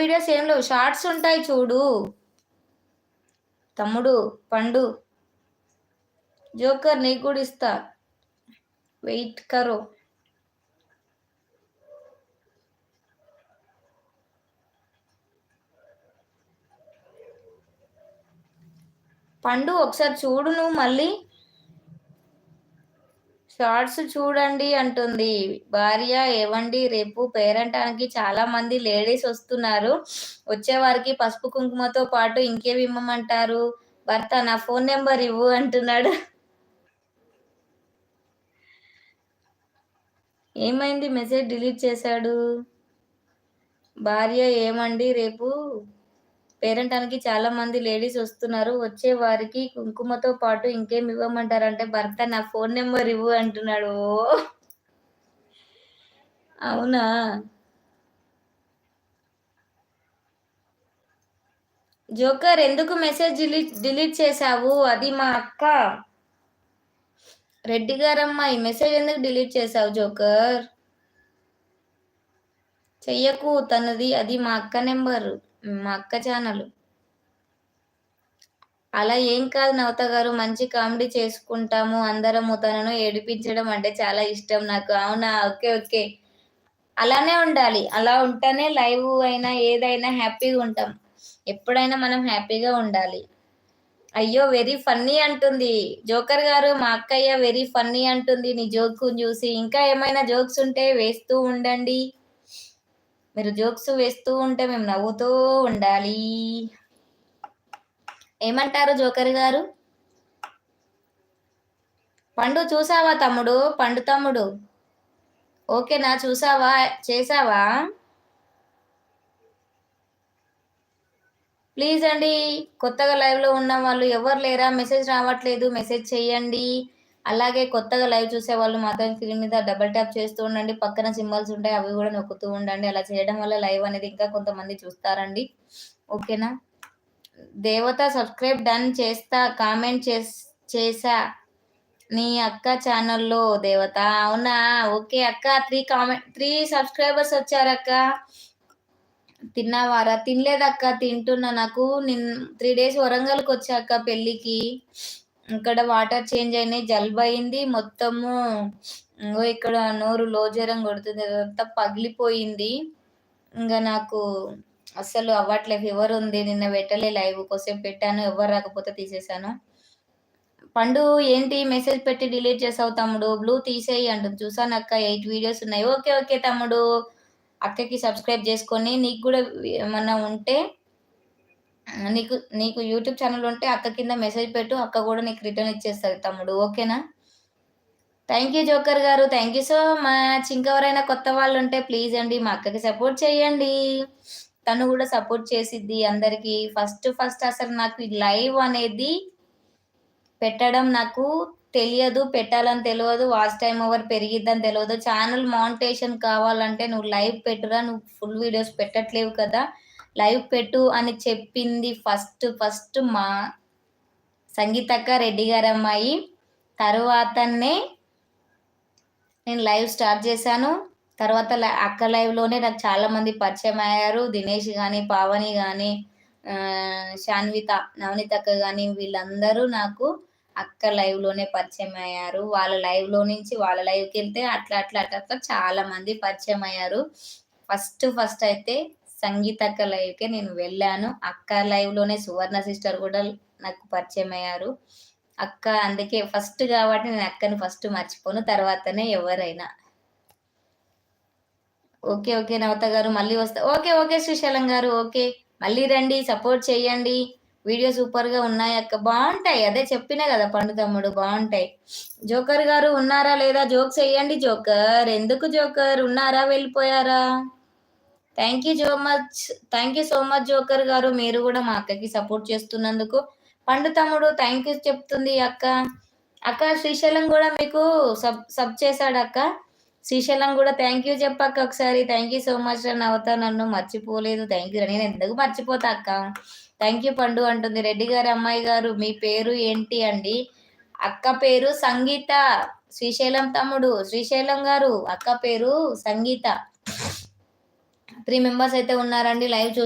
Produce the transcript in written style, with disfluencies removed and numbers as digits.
Videos ఏం లేవు, shorts ఉంటాయి చూడు తమ్ముడు. పండు జోకర్ నీకు కూడా ఇస్తా, వెయిట్ కరో. పండు ఒకసారి చూడు నువ్వు మళ్ళీ. షార్ట్స్ చూడండి అంటుంది భార్య. ఏవండి రేపు పేరంటానికి చాలా మంది లేడీస్ వస్తున్నారు, వచ్చే వారికి పసుపు కుంకుమతో పాటు ఇంకేమి ఇమ్మమంటారు? భర్త నా ఫోన్ నెంబర్ ఇవ్వు అంటున్నాడు. ఏమైంది, మెసేజ్ డిలీట్ చేశాడు. భార్య ఏమండి రేపు పేరంటానికి చాలా మంది లేడీస్ వస్తున్నారు, వచ్చే వారికి కుంకుమతో పాటు ఇంకేం ఇవ్వమంటారంటే భర్త నా ఫోన్ నెంబర్ ఇవ్వు అంటున్నాడు. అవునా, జోకర్ ఎందుకు మెసేజ్ డిలీట్ చేశావు? అది మా అక్క రెడ్డి గారమ్మాయి, మెసేజ్ ఎందుకు డిలీట్ చేశావు జోకర్? చెయ్యకు, తనది అది మా అక్క నెంబర్, మా అక్క ఛానల్. అలా ఏం కాదు నవత గారు, మంచి కామెడీ చేసుకుంటాము అందరము, తనను ఏడిపించడం అంటే చాలా ఇష్టం నాకు. అవునా, ఓకే ఓకే, అలానే ఉండాలి, అలా ఉంటేనే లైవ్ అయినా ఏదైనా హ్యాపీగా ఉంటాం. ఎప్పుడైనా మనం హ్యాపీగా ఉండాలి. అయ్యో వెరీ ఫన్నీ అంటుంది జోకర్ గారు, మా అక్కయ్య వెరీ ఫన్నీ అంటుంది నీ జోక్ చూసి. ఇంకా ఏమైనా జోక్స్ ఉంటే వేస్తూ ఉండండి, మీరు జోక్స్ వేస్తూ ఉంటే మేము నవ్వుతూ ఉండాలి. ఏమంటారు జోకర్ గారు? పండు చూసావా తమ్ముడు? పండు తమ్ముడు ఓకేనా, చూసావా, చేసావా? ప్లీజ్ అండి, కొత్తగా లైవ్లో ఉన్న వాళ్ళు ఎవరు లేరా? మెసేజ్ రావట్లేదు, మెసేజ్ చేయండి. అలాగే కొత్తగా లైవ్ చూసే వాళ్ళు మాత్రం స్క్రీన్ మీద డబుల్ ట్యాప్ చేస్తూ ఉండండి, పక్కన సింబల్స్ ఉంటాయి అవి కూడా నొక్కుతూ ఉండండి. అలా చేయడం వల్ల లైవ్ అనేది ఇంకా కొంతమంది చూస్తారండి, ఓకేనా? దేవత సబ్స్క్రైబ్ డన్ చేస్తా, కామెంట్ చేసా నీ అక్క ఛానల్లో దేవత. అవునా, ఓకే అక్క, 3 సబ్స్క్రైబర్స్ వచ్చారక్క. తిన్నావారా? తినలేదక్క, తింటున్నా. నాకు 3 days వరంగల్కి వచ్చాక పెళ్ళికి, ఇక్కడ వాటర్ చేంజ్ అయినాయి, జలుబు అయింది మొత్తము. ఇక్కడ నోరు లోజరం కొడుతుంది, అదంతా పగిలిపోయింది. ఇంకా నాకు అస్సలు అవ్వట్లే, ఫీవర్ ఉంది. నిన్న పెట్టలే లైవ్, కొద్దిసేపు పెట్టాను, ఎవరు రాకపోతే తీసేశాను. పండు ఏంటి మెసేజ్ పెట్టి డిలీట్ చేసావు తమ్ముడు? బ్లూ తీసేయి అంటుంది. చూసాను అక్క, 8 వీడియోస్ ఉన్నాయి. ఓకే ఓకే తమ్ముడు, అక్కకి సబ్స్క్రైబ్ చేసుకొని, నీకు కూడా ఏమన్నా ఉంటే, నీకు నీకు యూట్యూబ్ ఛానల్ ఉంటే అక్క కింద మెసేజ్ పెట్టు, అక్క కూడా నీకు రిటర్న్ ఇచ్చేస్తుంది తమ్ముడు, ఓకేనా? థ్యాంక్ యూ జోకర్ గారు, థ్యాంక్ యూ సో మచ్. ఇంకెవరైనా కొత్త వాళ్ళు ఉంటే ప్లీజ్ అండి మా అక్కకి సపోర్ట్ చేయండి, తను కూడా సపోర్ట్ చేసిద్ది అందరికి. ఫస్ట్ అసలు నాకు లైవ్ అనేది పెట్టడం నాకు తెలియదు, పెట్టాలని తెలియదు, వాచ్ టైం ఓవర్ పెరిగిద్దని తెలియదు. ఛానల్ మానిటైజేషన్ కావాలంటే నువ్వు లైవ్ పెట్టురా, నువ్వు ఫుల్ వీడియోస్ పెట్టట్లేవు కదా, లైవ్ పెట్టు అని చెప్పింది ఫస్ట్ మా సంగీతక్క రెడ్డి గారి అమ్మాయి. తర్వాతనే నేను లైవ్ స్టార్ట్ చేశాను. తర్వాత అక్క లైవ్లోనే నాకు చాలామంది పరిచయం అయ్యారు, దినేష్ కానీ, పావని కానీ, శాన్విత, నవనీత అక్క కానీ, వీళ్ళందరూ నాకు అక్క లైవ్లోనే పరిచయం అయ్యారు. వాళ్ళ లైవ్లో నుంచి వాళ్ళ లైవ్కి వెళ్తే అట్లా చాలా మంది పరిచయం అయ్యారు. ఫస్ట్ అయితే సంగీత అక్క లైవ్కే నేను వెళ్ళాను. అక్క లైవ్లోనే సువర్ణ సిస్టర్ కూడా నాకు పరిచయం అయ్యారు. అక్క అందుకే ఫస్ట్ కాబట్టి నేను అక్కని ఫస్ట్ మర్చిపోను, తర్వాతనే ఎవరైనా. ఓకే ఓకే నవత గారు, మళ్ళీ వస్తా. ఓకే ఓకే శ్రీశైలం గారు, ఓకే మళ్ళీ రండి, సపోర్ట్ చేయండి. వీడియో సూపర్గా ఉన్నాయి అక్క, బాగుంటాయి. అదే చెప్పినా కదా పండు తమ్ముడు, బాగుంటాయి. జోకర్ గారు ఉన్నారా లేదా? జోక్స్ వేయండి జోకర్. ఎందుకు జోకర్, ఉన్నారా వెళ్ళిపోయారా? Thank you so much joker గారు, మీరు కూడా మా అక్కకి సపోర్ట్ చేస్తున్నందుకు. పండు తమ్ముడు థ్యాంక్ యూ చెప్తుంది అక్క. అక్క శ్రీశైలం కూడా మీకు సబ్ చేశాడు అక్క. శ్రీశైలం కూడా థ్యాంక్ యూ చెప్పక్క ఒకసారి. థ్యాంక్ యూ సో మచ్ నవత, నన్ను మర్చిపోలేదు. థ్యాంక్ యూ, నేను ఎందుకు మర్చిపోతా అక్క. థ్యాంక్ యూ పండు అంటుంది. రెడ్డి గారి అమ్మాయి గారు, మీ పేరు ఏంటి అండి? అక్క పేరు సంగీత. శ్రీశైలం తమ్ముడు, శ్రీశైలం గారు అక్క పేరు సంగీత. 3 members అయితే ఉన్నారండి లైవ్ చూసి.